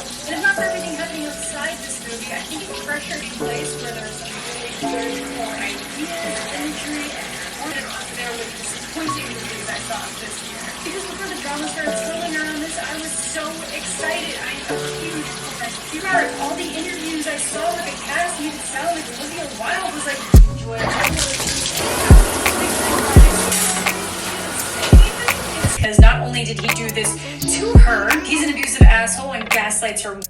And it's not for everything happening outside this movie. I think it's pressured in place where there's some really good core ideas, imagery, and there with disappointing movies I saw this year. Because before the drama started swirling around this, I was so excited. I am a huge fan. All the interviews I saw with the cast made it sound like Olivia Wilde was like because not only did he do this to her, he's an abusive asshole and gaslights her.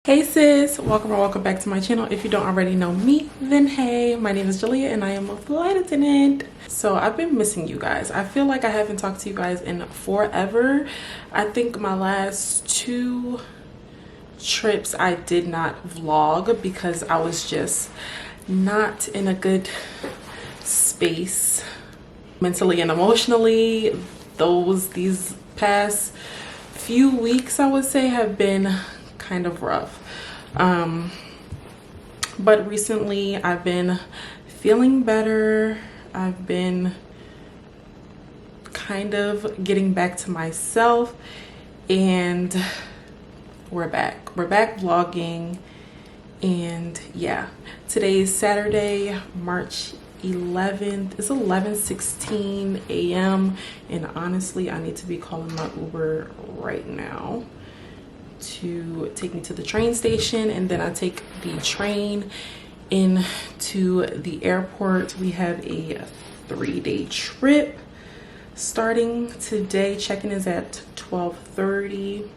Hey sis, welcome or welcome back to my channel. If you don't already know me, then hey, my name is Julia and I am a flight attendant. So I've been missing you guys. I feel like I haven't talked to you guys in forever. I think my last 2 trips I did not vlog because I was just not in a good space mentally and emotionally. These past few weeks I would say have been kind of rough, but recently I've been feeling better. I've been kind of getting back to myself and we're back vlogging. And yeah, today is Saturday, March 11th. It's 11:16 a.m. and honestly I need to be calling my Uber right now to take me to the train station, and then I take the train into the airport. We have a 3-day trip starting today. Check-in is at 12:30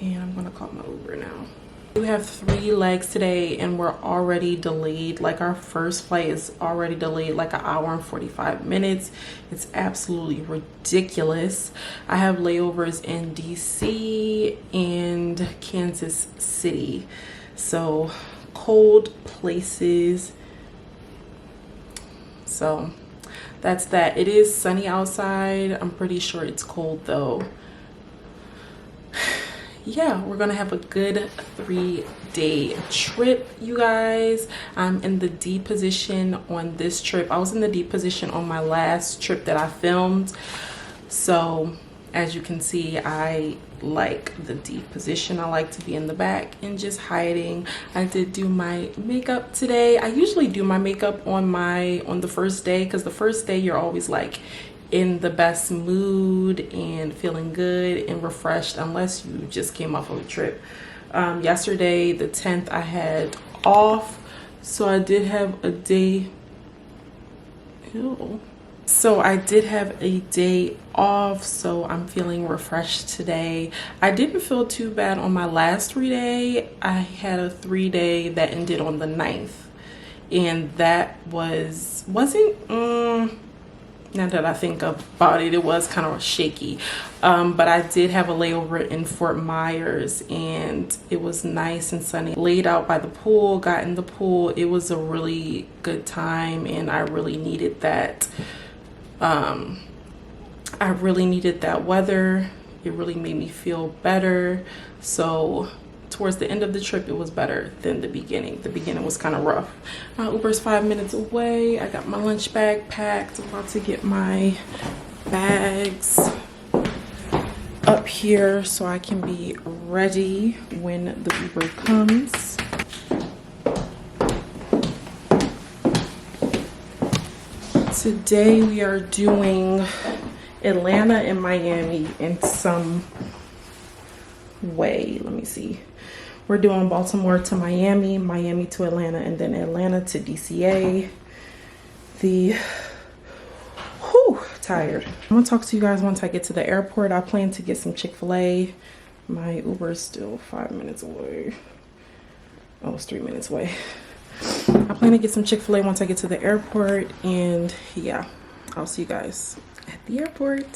and I'm gonna call my Uber now. We have 3 legs today and we're already delayed. Like our first flight is already delayed like 1 hour and 45 minutes. It's absolutely ridiculous. I have layovers in DC and Kansas City. So cold places. So that's that. It is sunny outside. I'm pretty sure it's cold though. Yeah, we're gonna have a good 3-day trip, you guys. I'm in the D position on this trip. I was in the D position on my last trip that I filmed. So as you can see, I like the D position. I like to be in the back and just hiding. I did do my makeup today. I usually do my makeup on the first day, because the first day you're always like in the best mood and feeling good and refreshed, unless you just came off of a trip. Yesterday, the 10th, I had off, so I did have a day. So I did have a day off, so I'm feeling refreshed today. I didn't feel too bad on my last 3-day. I had a 3-day that ended on the 9th, and that wasn't now that I think about it, it was kind of shaky. But I did have a layover in Fort Myers and it was nice and sunny. Laid out by the pool, got in the pool. It was a really good time and I really needed that. I really needed that weather. It really made me feel better. So towards the end of the trip, it was better than the beginning. The beginning was kind of rough. My Uber's 5 minutes away. I got my lunch bag packed. I'm about to get my bags up here so I can be ready when the Uber comes. Today we are doing Atlanta and Miami in some way. Let me see. We're doing Baltimore to Miami, Miami to Atlanta, and then Atlanta to DCA. Tired. I'm gonna talk to you guys once I get to the airport. I plan to get some Chick-fil-A. My Uber is still 5 minutes away. Oh, it's 3 minutes away. I plan to get some Chick-fil-A once I get to the airport, and yeah, I'll see you guys at the airport.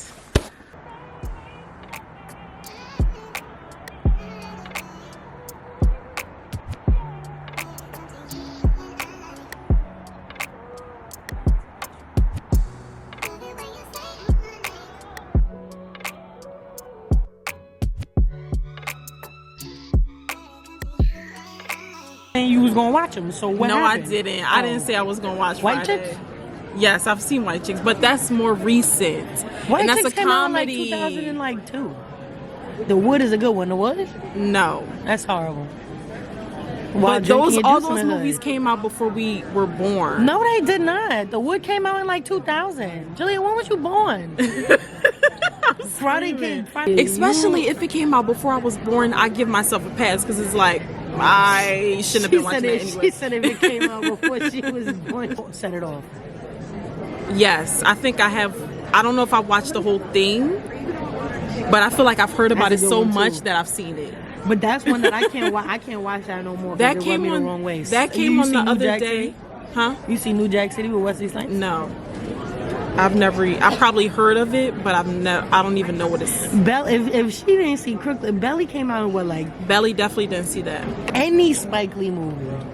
You was gonna watch them, so what happened? I didn't. I didn't say I was gonna watch White Friday. Chicks? Yes, I've seen White Chicks, but that's more recent. White and that's Chicks a came out in like comedy. 2002. The Wood is a good one. The Wood? No, That's horrible. but all those movies came out before we were born. No, they did not. The Wood came out in like 2000. Jillian, when was you born? Friday. Especially if it came out before I was born, I give myself a pass because it's like I shouldn't have been watching it anyway. She said if it came out before she was born, set it off. Yes, I think I have. I don't know if I watched the whole thing, but I feel like I've heard about it so much that I've seen it. But that's one that I can't watch. I can't watch that no more. That it came rubbed me on the wrong way. That came on the other day. Huh? You see New Jack City with Wesley Snipes? No. I've probably heard of it, but I don't even know what it's. If she didn't see Crooklyn, Belly came out in what, like Belly definitely didn't see that. any Spike Lee movie.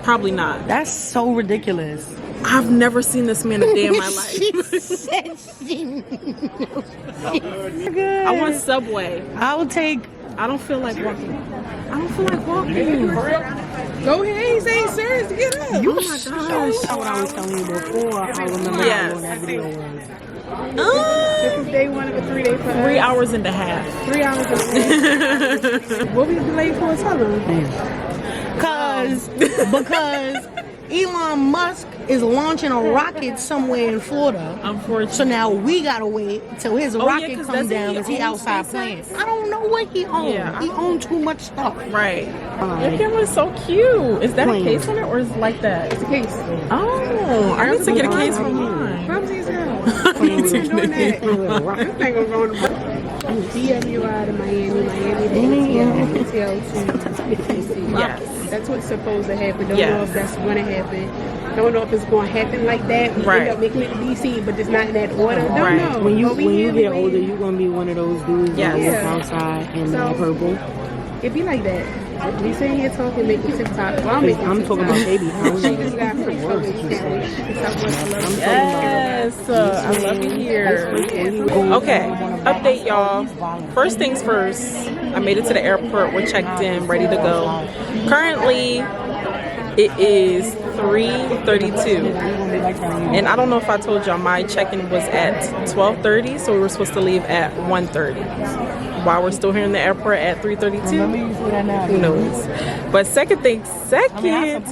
Probably not. That's so ridiculous. I've never seen this man a day in my life. She said she knew. I want Subway. I don't feel like walking. Go ahead, he's ain't serious. Get up. Oh my gosh. That's what I was telling you before. I remember how long that video was. This is day 1 of a 3-day plan. 3 hours and a half. 3 hours and a half. What we delayed for? Tell Because Elon Musk is launching a rocket somewhere in Florida. Unfortunately. So now we gotta wait till his rocket 'cause comes doesn't down he because he own outside SpaceX? playing. I don't know what he owns. Yeah, He owns too much stuff. Right. Your camera's so cute. Is that Plain. a case on it or is it like that? It's a case. Oh, I need to get a case for mine. Clumsy's hell. Plain Doing that. with This thing gonna go in the DWI to Miami, Miami to ATL to DC. Yes. That's what's supposed to happen. Don't know Yes. if that's going to happen. Don't know if it's going to happen like that. We Right. end up making it to DC, but it's not in that order. Don't Right. know. When you But we when you here, get we older, waiting. you're gonna be one of those dudes Yes. that Yeah. walk outside in So- purple. It be like that. We sitting here talking, making TikTok. Well, I'm making I'm talking about baby. She just got free focus. Yes, I love it here. Okay, update y'all. First things first, I made it to the airport. We're checked in, ready to go. Currently, it is 3:32, and I don't know if I told y'all my check-in was at 12:30, so we were supposed to leave at 1:30. While we're still here in the airport at 3:32, who knows? But second,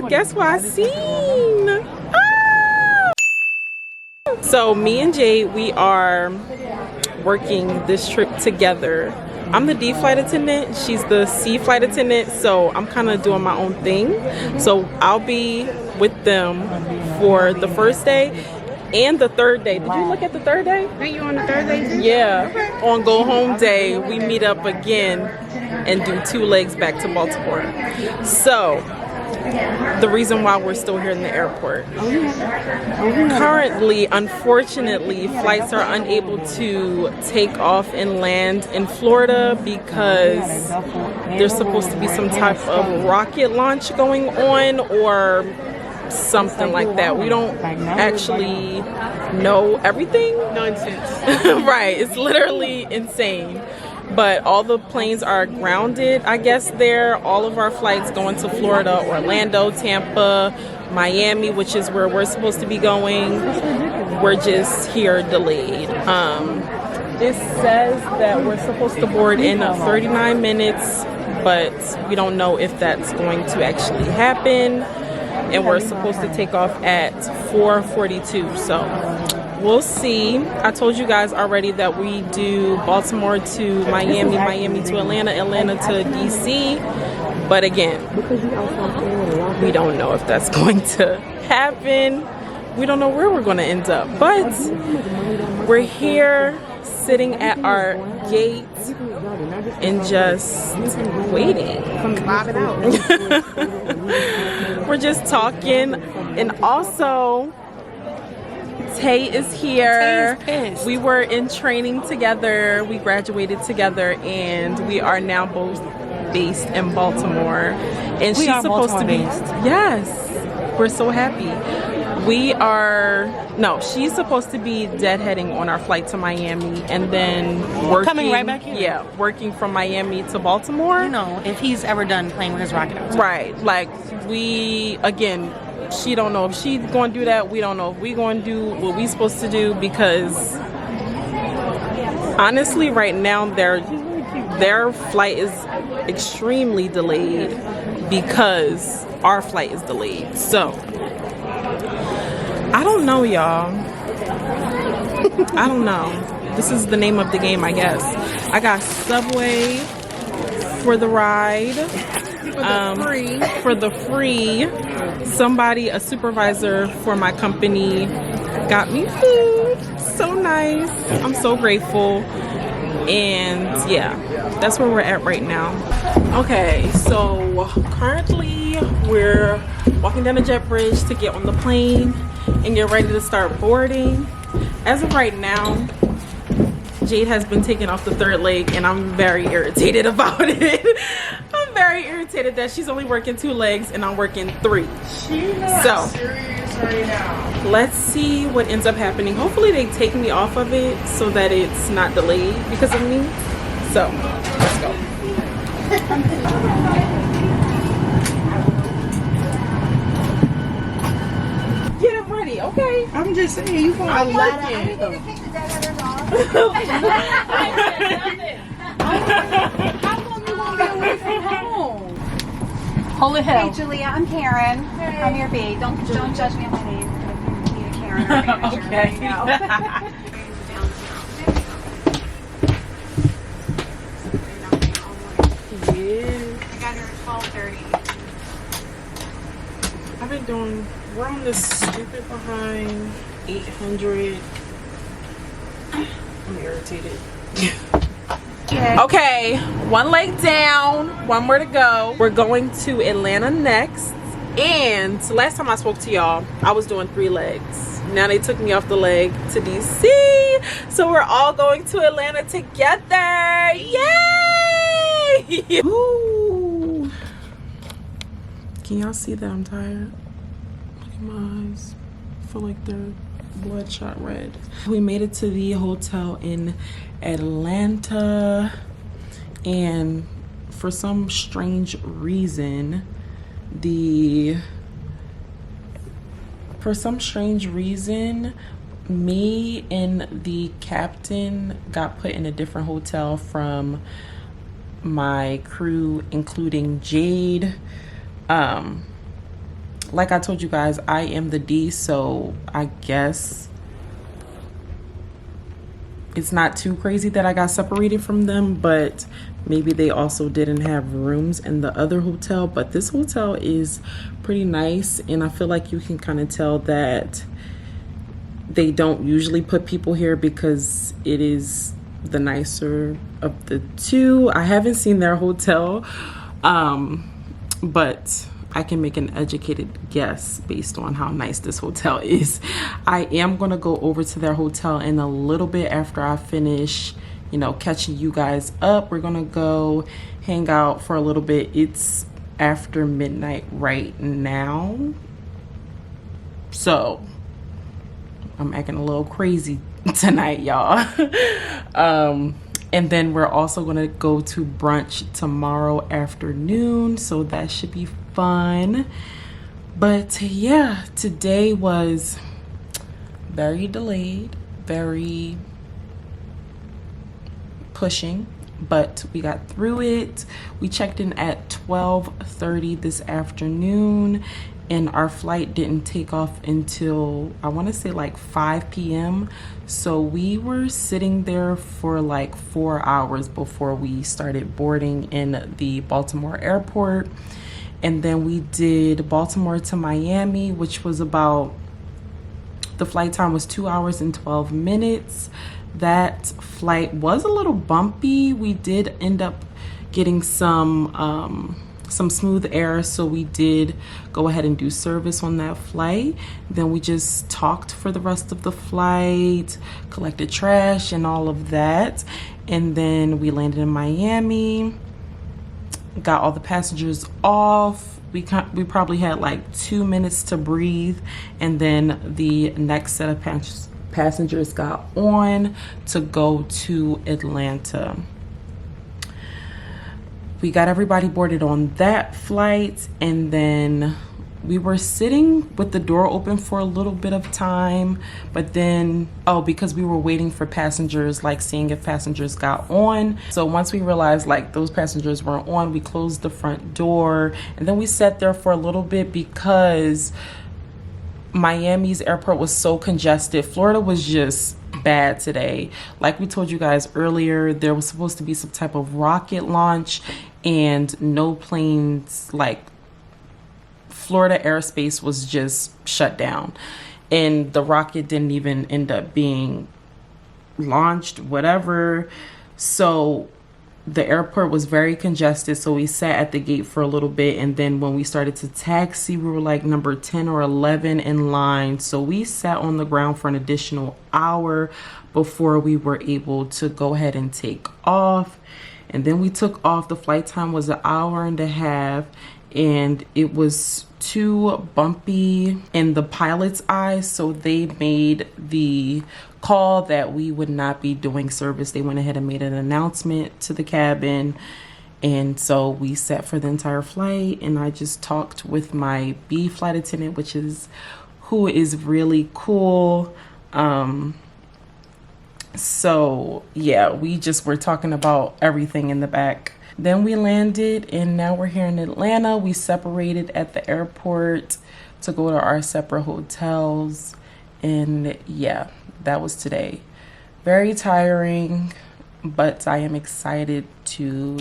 guess what I seen? Ah! So me and Jade, we are working this trip together. I'm the D flight attendant, she's the C flight attendant, so I'm kind of doing my own thing. So I'll be with them for the first day and the third day. Did you look at the third day? Are you on the third day too? Yeah. On go home day, we meet up again and do 2 legs back to Baltimore. So the reason why we're still here in the airport. Currently, unfortunately, flights are unable to take off and land in Florida because there's supposed to be some type of rocket launch going on or something like that. We don't actually know everything. Nonsense. Right, it's literally insane. But all the planes are grounded, I guess, there. All of our flights going to Florida, Orlando, Tampa, Miami, which is where we're supposed to be going. We're just here delayed. This says that we're supposed to board in 39 minutes, but we don't know if that's going to actually happen. And we're supposed to take off at 4:42, so we'll see. I told you guys already that we do Baltimore to Miami, Miami to Atlanta, Atlanta to DC. But again, we don't know if that's going to happen. We don't know where we're going to end up. But we're here sitting at our gate and just waiting. Bobbing out. We're just talking. And also, Tay is here. Tay is pissed. We were in training together. We graduated together, and we are now both based in Baltimore. And We she's are supposed to be. Baltimore-based. Yes, we're so happy. She's supposed to be deadheading on our flight to Miami, and then working. Coming right back here. Yeah, working from Miami to Baltimore. You know, if he's ever done playing with his rocket outside. Right. Like, she don't know if she's going to do that. We don't know if we're going to do what we're supposed to do, because honestly, right now, their flight is extremely delayed because our flight is delayed. So, I don't know, y'all. I don't know. This is the name of the game, I guess. I got Subway for the ride. For the free. Somebody, a supervisor for my company, got me food. So nice. I'm so grateful. And yeah, that's where we're at right now. Okay, so currently we're walking down the jet bridge to get on the plane and get ready to start boarding. As of right now, Jade has been taking off the third leg, and I'm very irritated about it. I'm very irritated that she's only working 2 legs and I'm working 3. She's not serious right now. Let's see what ends up happening. Hopefully they take me off of it so that it's not delayed because of me. So, let's go. Get him ready, okay? I'm just saying, you going I'm working. Holy hell. Hey Julia, I'm Karen. I'm your babe. Don't judge me on my name. I'm Julia Karen. I'm your manager right now. I got here at 12:30. I've been doing, we're on this stupid behind 800. I'm irritated. Okay, one leg down, one more to go. We're going to Atlanta next. And last time I spoke to y'all, I was doing 3 legs. Now they took me off the leg to DC. So we're all going to Atlanta together. Yay! Ooh. Can y'all see that I'm tired? Look at my eyes. I feel like they're bloodshot red. We made it to the hotel in Atlanta, and for some strange reason me and the captain got put in a different hotel from my crew, including Jade. Like I told you guys, I am the D, so I guess it's not too crazy that I got separated from them, but maybe they also didn't have rooms in the other hotel. But this hotel is pretty nice, and I feel like you can kind of tell that they don't usually put people here because it is the nicer of the two. I haven't seen their hotel, but I can make an educated guess based on how nice this hotel is. I am gonna go over to their hotel in a little bit after I finish, you know, catching you guys up. We're gonna go hang out for a little bit. It's after midnight right now, so I'm acting a little crazy tonight, y'all. And then we're also gonna go to brunch tomorrow afternoon, so that should be fun. But yeah, today was very delayed, very pushing, but we got through it. We checked in at 12:30 this afternoon, and our flight didn't take off until I want to say like 5 p.m. So we were sitting there for like 4 hours before we started boarding in the Baltimore airport. And then we did Baltimore to Miami, which was about, the flight time was 2 hours and 12 minutes. That flight was a little bumpy. We did end up getting some smooth air, so we did go ahead and do service on that flight. Then we just talked for the rest of the flight, collected trash and all of that, and then we landed in Miami, got all the passengers off. We probably had like 2 minutes to breathe, and then the next set of passengers got on to go to Atlanta. We got everybody boarded on that flight, and then we were sitting with the door open for a little bit of time, but then, because we were waiting for passengers, like seeing if passengers got on. So once we realized like those passengers weren't on, we closed the front door, and then we sat there for a little bit because Miami's airport was so congested. Florida was just bad today. Like we told you guys earlier, there was supposed to be some type of rocket launch, and no planes, like Florida airspace was just shut down, and the rocket didn't even end up being launched, whatever. So the airport was very congested, so we sat at the gate for a little bit, and then when we started to taxi, we were like number 10 or 11 in line. So we sat on the ground for an additional hour before we were able to go ahead and take off. And then we took off. The flight time was an hour and a half, and it was too bumpy in the pilot's eyes, so they made the call that we would not be doing service. They went ahead and made an announcement to the cabin, and so we sat for the entire flight, and I just talked with my B flight attendant, who is really cool. So yeah, we just were talking about everything in the back. Then we landed, and now we're here in Atlanta. We separated at the airport to go to our separate hotels, and yeah, that was today. Very tiring, but I am excited to,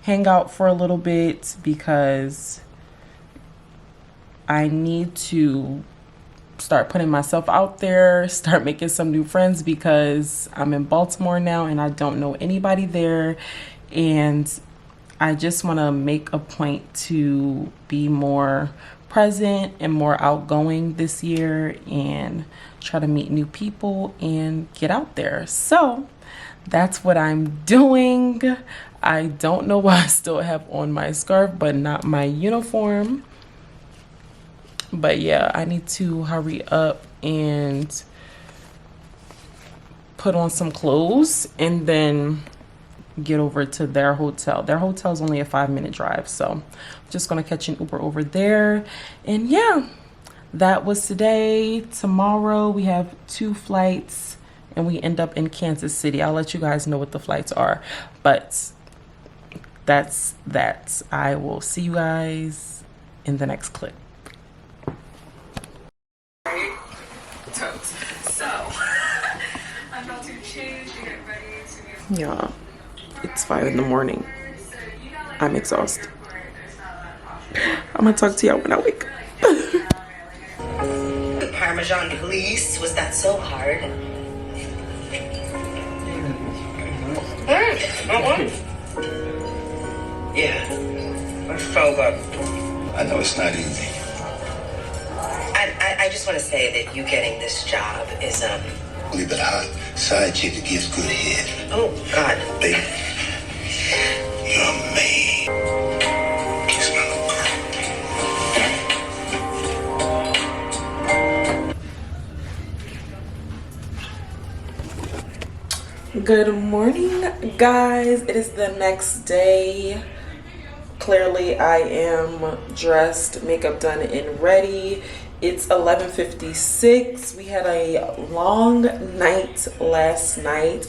hang out for a little bit because I need to start putting myself out there, start making some new friends, because I'm in Baltimore now and I don't know anybody there. And I just want to make a point to be more present and more outgoing this year and try to meet new people and get out there. So that's what I'm doing. I don't know why I still have on my scarf but not my uniform. But yeah, I need to hurry up and put on some clothes and then get over to their hotel. Their hotel is only a 5-minute drive, so I'm just gonna catch an Uber over there. And yeah, that was today. Tomorrow we have 2 flights and we end up in Kansas City. I'll let you guys know what the flights are, but that's that. I will see you guys in the next clip. So I'm about to change to get ready to get... Yeah, it's 5 in the morning. I'm exhausted. I'm gonna talk to y'all when I wake up. The Parmesan, please. Was that so hard? Yeah, that's so good. I know it's not easy. I just want to say that you getting this job is Believe it, hot side chick that gives good head. oh God. Baby, you're a man. Kiss my little girl. Good morning, guys. It is the next day. Clearly I am dressed, makeup done and ready. It's 11:56. We had a long night last night,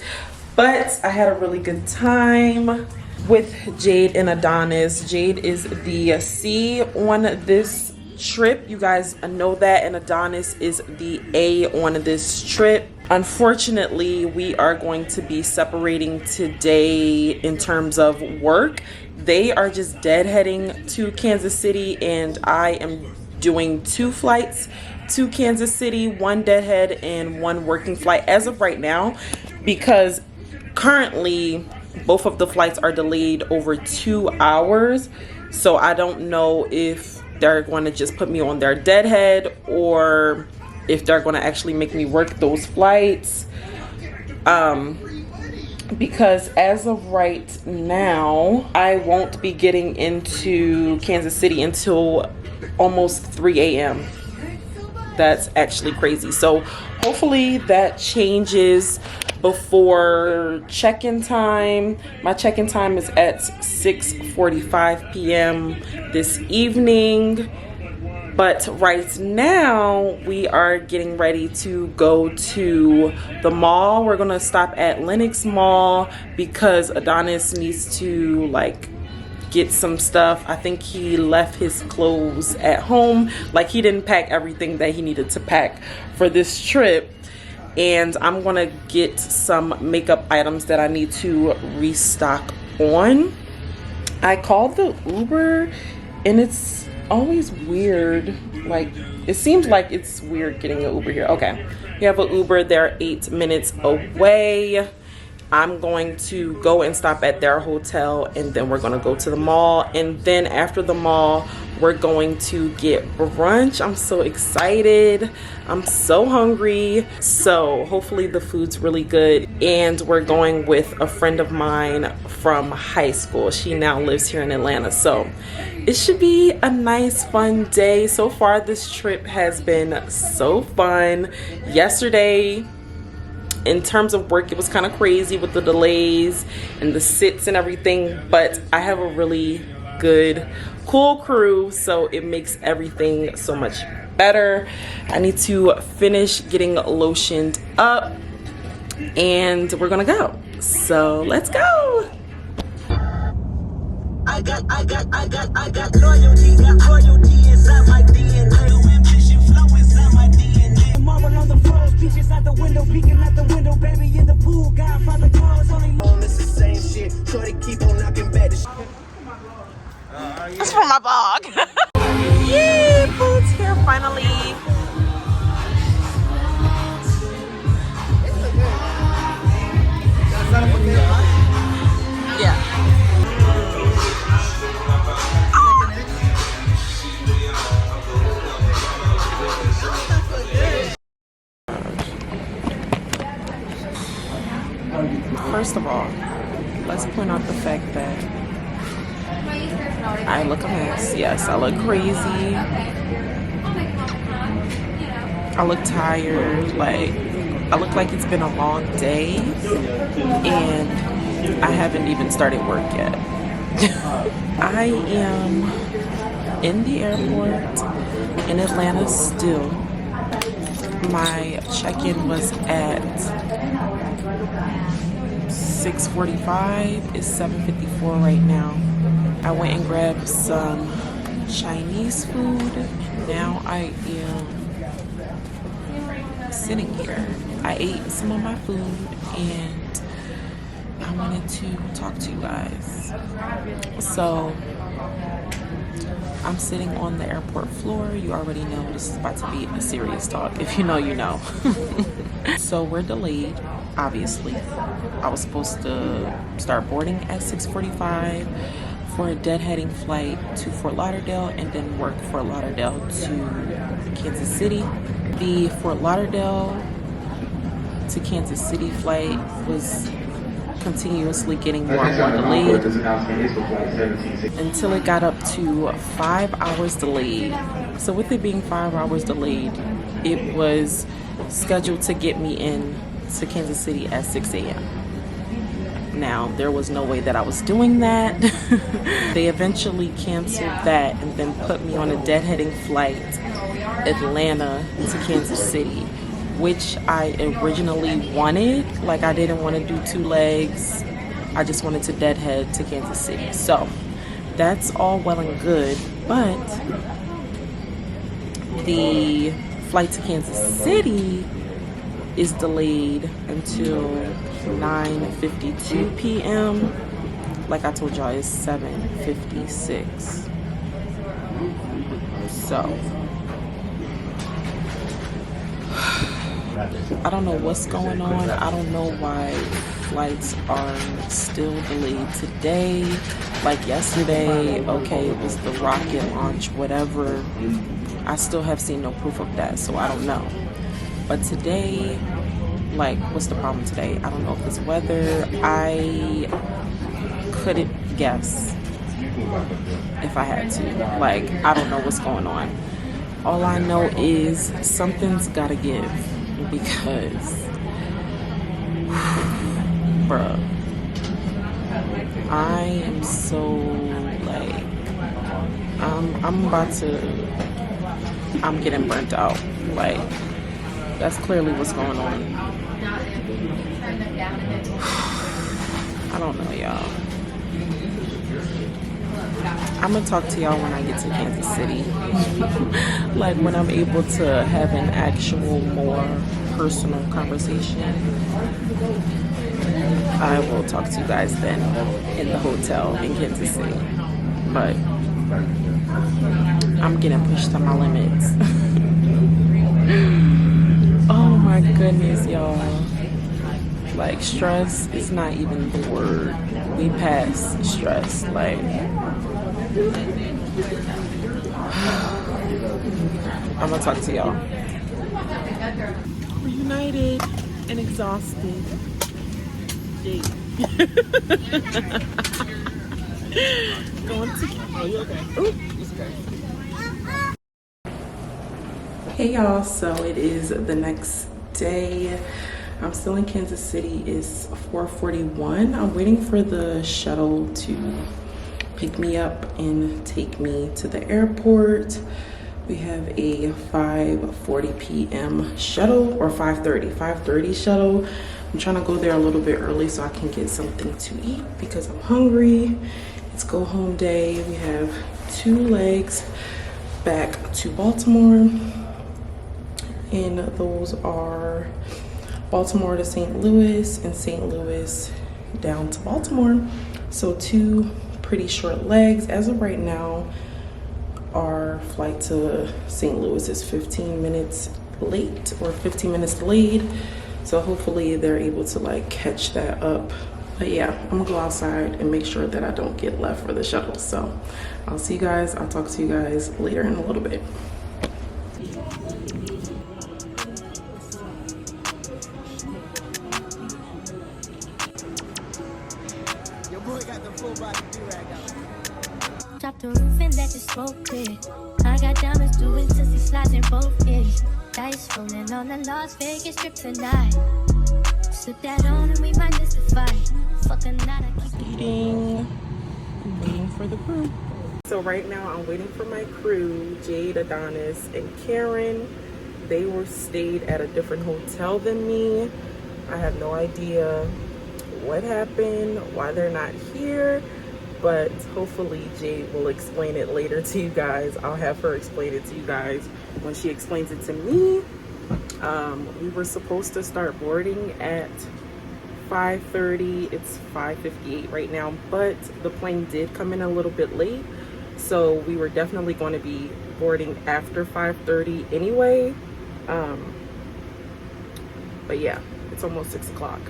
but I had a really good time with Jade and Adonis. Jade is the C on this trip. You guys know that, and Adonis is the A on this trip. Unfortunately, we are going to be separating today in terms of work. They are just deadheading to Kansas City, and I am doing 2 flights to Kansas City, 1 deadhead and 1 working flight as of right now, because currently both of the flights are delayed over 2 hours. So I don't know if they're going to just put me on their deadhead or if they're going to actually make me work those flights. Because as of right now, I won't be getting into Kansas City until almost 3 a.m. That's actually crazy. So hopefully that changes before check-in time. My check-in time is at 6:45 p.m. this evening. But right now, we are getting ready to go to the mall. We're gonna stop at Lenox Mall because Adonis needs to like get some stuff. I think he left his clothes at home. Like, he didn't pack everything that he needed to pack for this trip. And I'm gonna get some makeup items that I need to restock on. I called the Uber and it's always weird. Like, it seems like it's weird getting an Uber here. Okay, we have an Uber. They're 8 minutes away. I'm going to go and stop at their hotel, and then we're gonna go to the mall, and then after the mall we're going to get brunch. I'm so excited. I'm so hungry. So hopefully the food's really good. And we're going with a friend of mine from high school. She now lives here in Atlanta. So it should be a nice, fun day. So far, this trip has been so fun. Yesterday, in terms of work, it was kind of crazy with the delays and the sits and everything, but I have a really good, cool crew, so it makes everything so much better. I need to finish getting lotioned up and we're gonna go. So let's go. I got loyalty inside my DNA. No ambition flow inside my DNA. Marble on the floors, peaches out the window, peeking out the window, baby in the pool, Godfather clothes only. It's the same shit. Shorty keep on knocking back. That's for my blog. Yay, food's here finally. First of all, let's point out the fact that I look a mess. Yes, I look crazy. I look tired. Like, I look like it's been a long day, and I haven't even started work yet. I am in the airport in Atlanta still. My check-in was at 6:45. It's 7:54 right now. I went and grabbed some Chinese food. Now I am sitting here. I ate some of my food and I wanted to talk to you guys. So I'm sitting on the airport floor. You already know this is about to be a serious talk. If you know, you know. So we're delayed, obviously. I was supposed to start boarding at 6:45 for a deadheading flight to Fort Lauderdale and then work Fort Lauderdale to Kansas City. The Fort Lauderdale to Kansas City flight was continuously getting more and more delayed until it got up to 5 hours delayed. So with it being 5 hours delayed, it was scheduled to get me in to Kansas City at 6 a.m. Now, there was no way that I was doing that. They eventually canceled that and then put me on a deadheading flight, Atlanta to Kansas City, which I originally wanted. Like, I didn't want to do 2 legs. I just wanted to deadhead to Kansas City. So that's all well and good, but the flight to Kansas City is delayed until 9:52 p.m. Like I told y'all, it's 7:56. So I don't know what's going on. I don't know why flights are still delayed today. Like yesterday, okay, it was the rocket launch, whatever. I still have seen no proof of that, so I don't know. But today, like, what's the problem today? I don't know if it's weather. I couldn't guess if I had to. Like, I don't know what's going on. All I know is something's gotta give, because bruh, I am so, like, I'm getting burnt out. Like, that's clearly what's going on. I don't know, y'all. I'm gonna talk to y'all when I get to Kansas City. Like, when I'm able to have an actual more personal conversation, I will talk to you guys then in the hotel in Kansas City. But I'm getting pushed to my limits. Oh my goodness, y'all. Like, stress is not even the word. We pass stress. Like, I'm gonna talk to y'all. Reunited and exhausted. Going to. Oh, you okay? Ooh, it's okay. Hey y'all, so it is the next day. I'm still in Kansas City. It's 4:41. I'm waiting for the shuttle to pick me up and take me to the airport. We have a 5:40 p.m. shuttle, or 5:30 shuttle. I'm trying to go there a little bit early so I can get something to eat because I'm hungry. It's go home day. We have 2 legs back to Baltimore, and those are Baltimore to St. Louis and St. Louis down to Baltimore. So 2 pretty short legs. As of right now, our flight to St. Louis is 15 minutes late, or 15 minutes delayed. So hopefully they're able to like catch that up. But yeah, I'm gonna go outside and make sure that I don't get left for the shuttle. So I'll see you guys. I'll talk to you guys later in a little bit. drop the roof and let the smoke clear. I got diamonds doing sissy slides in both ears. Dice rolling on the Las Vegas strip tonight. Slip that on and we might miss the fight. Fucking night, I keep Eating. I'm waiting for the crew. So right now I'm waiting for my crew, Jade, Adonis, and Karen. They were stayed at a different hotel than me. I have no idea what happened, why they're not here, but hopefully Jade will explain it later to you guys. I'll have her explain it to you guys when she explains it to me. We were supposed to start boarding at 5:30. It's 5:58 right now, but the plane did come in a little bit late, so we were definitely going to be boarding after 5:30 anyway. But yeah, it's almost 6 o'clock.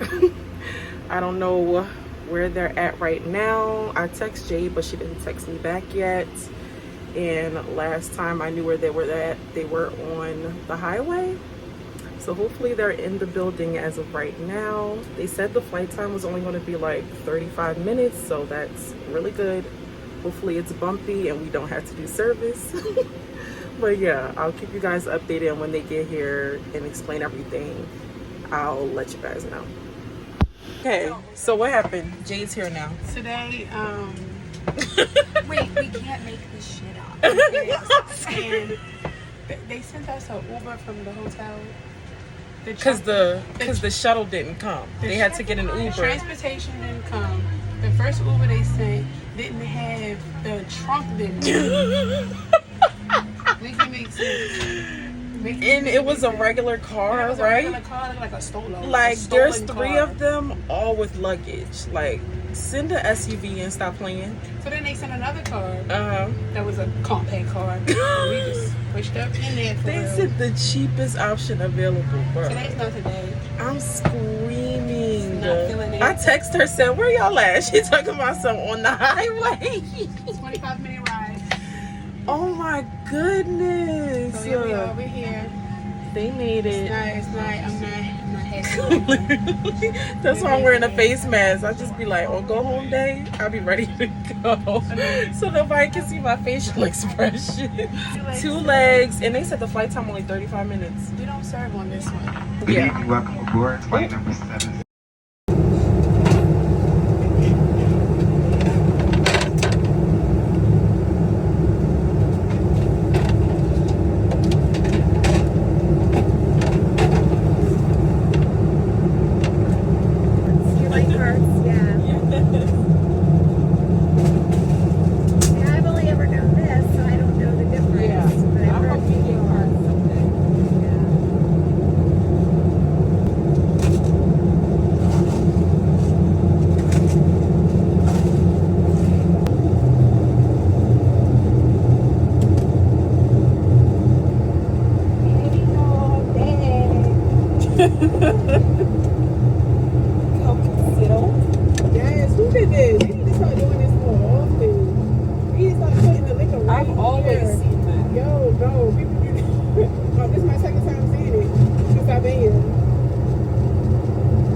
I don't know where they're at right now. I text Jade, but she didn't text me back yet. And last time I knew where they were at, they were on the highway. So hopefully they're in the building as of right now. They said the flight time was only going to be like 35 minutes, so that's really good. Hopefully it's bumpy and we don't have to do service. But yeah, I'll keep you guys updated, and when they get here and explain everything, I'll let you guys know. Okay, so what happened? Jade's here now. Today, Wait, we can't make this shit up. and they sent us an Uber from the hotel. Because the shuttle didn't come. They had to get an The Uber. transportation didn't come. The first Uber they sent didn't have the trunk didn't. Make it make sense. And it was a regular car, It was a right? regular car, like a stolen. Like, there's stolen 3 car. of them, all with luggage. Like, send the SUV and stop playing. So then they sent another car. Uh-huh. That was a compact car. We just pushed up in there. For They real. said the cheapest option available, bro. Today's not today. I'm screaming. Not feeling it. I text her, said, where y'all at? She talking about something on the highway. 25-minute ride. Oh my goodness. So here we are. We're here. They made it. It's not. I'm not happy. Literally. That's why I'm wearing a face mask. I just be like, on go home day, I'll be ready to go. So nobody can see my facial expression. 2 legs, and they said the flight time only 35 minutes. We don't serve on this one. Good Yeah. evening, welcome aboard flight number 7. You like hearts, yeah. Yeah, I've only ever done this, so I don't know the difference. But I've heard you get hearts someday. Yes, who did this? They need to start doing this more often. We need to start putting the liquor right I've always here. seen that. Yo, no, people do this. This is my second time seeing it since I've been here.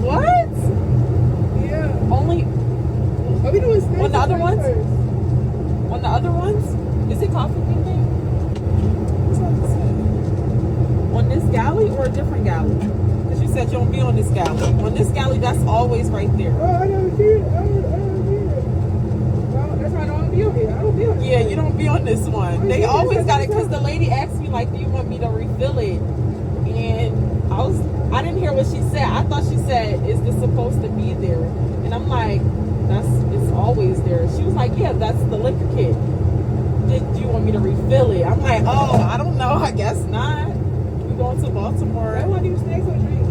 What? Yeah. Only Are we doing snacks On the or other drinks ones? first? on the other ones? Is it coffee bean day? What's up to say? On this galley or a different galley? Because you said you don't be on this galley. On this galley, that's always right there. Oh, I don't see it. I don't see it. Well, that's why I don't be on here. I don't be on this. Yeah, you don't be on this one. They always got it because the lady asked me, like, do you want me to refill it? And I didn't hear what she said. I thought she said, is this supposed to be there? And I'm like, it's always there. She was like, yeah, that's the liquor kit. Do you want me to refill it? I'm like, oh, I don't know. I guess not. We going to Baltimore. I want to do snacks or drinks.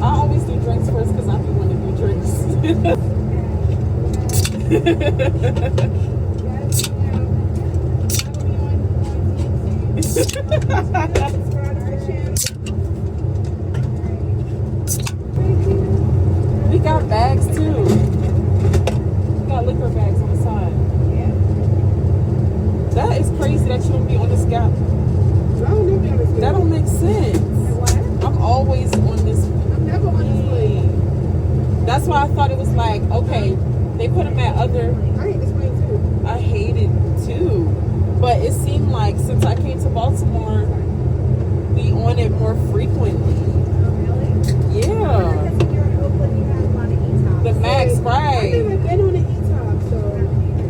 I always do drinks first because I be wanting to do drinks. We got bags too. We got liquor bags on the side. That is crazy that you don't be on the scalp. That don't make sense. I'm always on this. I'm never on this plane. That's why I thought it was was like, okay, they put them at other. I hate this plane too. I hate it too, but it seemed like since I came to Baltimore, we on it more frequently. Yeah. The Max, right? I've never been on an E-Top, so.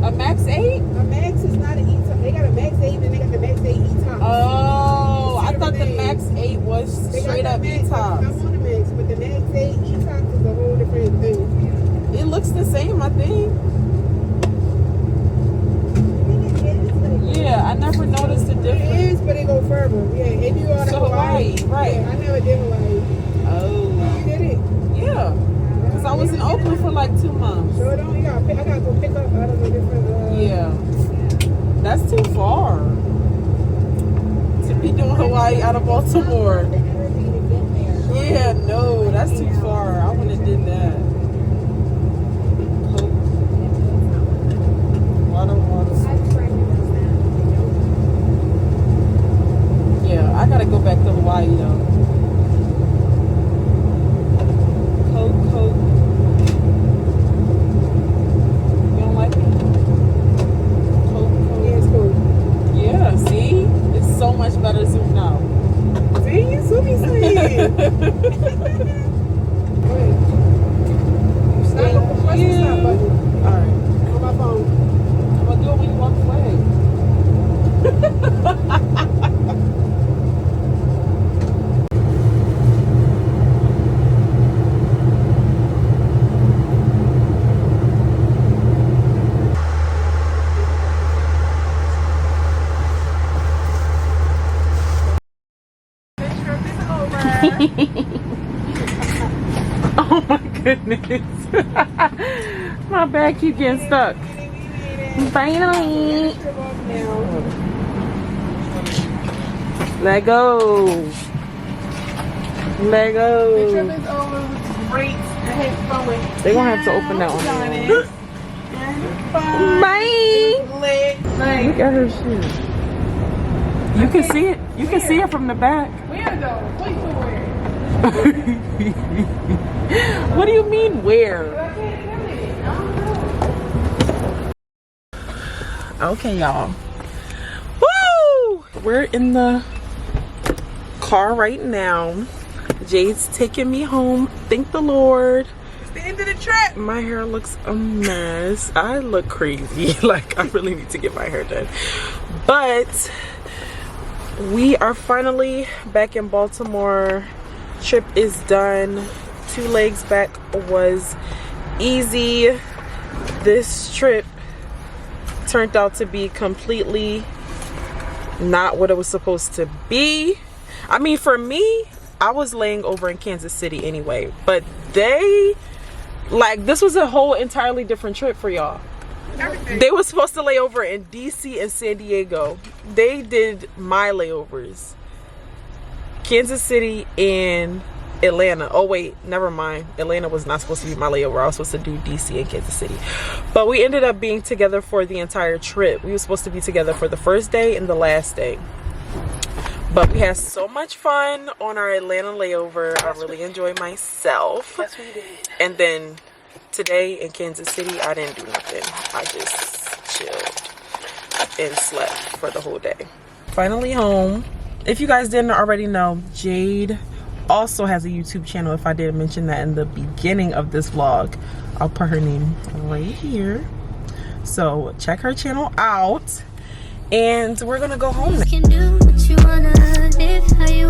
A Max 8? A Max is not an E-Top. They got a Max 8 and then they got the Max 8 E-Top. Oh, I thought the Max 8 was straight up E-Tops. I'm on the Max, but the Max 8 E-Tops is a whole different thing. It looks the same, I think. Yeah, I never noticed the difference. It is, but it go further. Yeah, if you are to Hawaii, right? Yeah, I never did Hawaii. Oh, You did it? yeah. Cause I was in Oakland for like 2 months. So I gotta go pick up out of a different. Yeah, that's too far to be doing Hawaii out of Baltimore. Yeah, no, that's too far. I wouldn't have did that. Water. Yeah, I gotta go back to Hawaii though. Coke. You don't like it? Coke. Yeah, it's cool. Yeah, see? It's so much better zoomed out. See, you Sumi saying. Wait. Stop the stop button. Alright. On my phone. I'm gonna do it when you walk away. Oh my goodness. My bag keep getting stuck. Finally. Let go. Let go. The trip is over, which is great. I had fun with it. They're gonna have to open that one. Bye. Look at her shit. You can see it. You can see it from the back. Where though? Wait for where? What do you mean where? Okay, y'all. Woo! We're in the car right now. Jade's taking me home. Thank the Lord. It's the end of the trip. My hair looks a mess. I look crazy. Like, I really need to get my hair done. But we are finally back in Baltimore. Trip is done. 2 legs back was easy. This trip turned out to be completely not what it was supposed to be. I mean, for me, I was laying over in Kansas City anyway, but they, like, this was a whole entirely different trip for y'all. They were supposed to lay over in DC and San Diego. They did my layovers. Kansas City and Atlanta. Oh wait, never mind. Atlanta was not supposed to be my layover. I was supposed to do DC and Kansas City. But we ended up being together for the entire trip. We were supposed to be together for the first day and the last day. But we had so much fun on our Atlanta layover. I really enjoyed myself. That's what we did. And then today in Kansas City, I didn't do nothing. I just chilled and slept for the whole day. Finally home. If you guys didn't already know, Jade also has a YouTube channel. If I didn't mention that in the beginning of this vlog, I'll put her name right here. So check her channel out. And we're gonna go home now. Can do what you wanna, live how you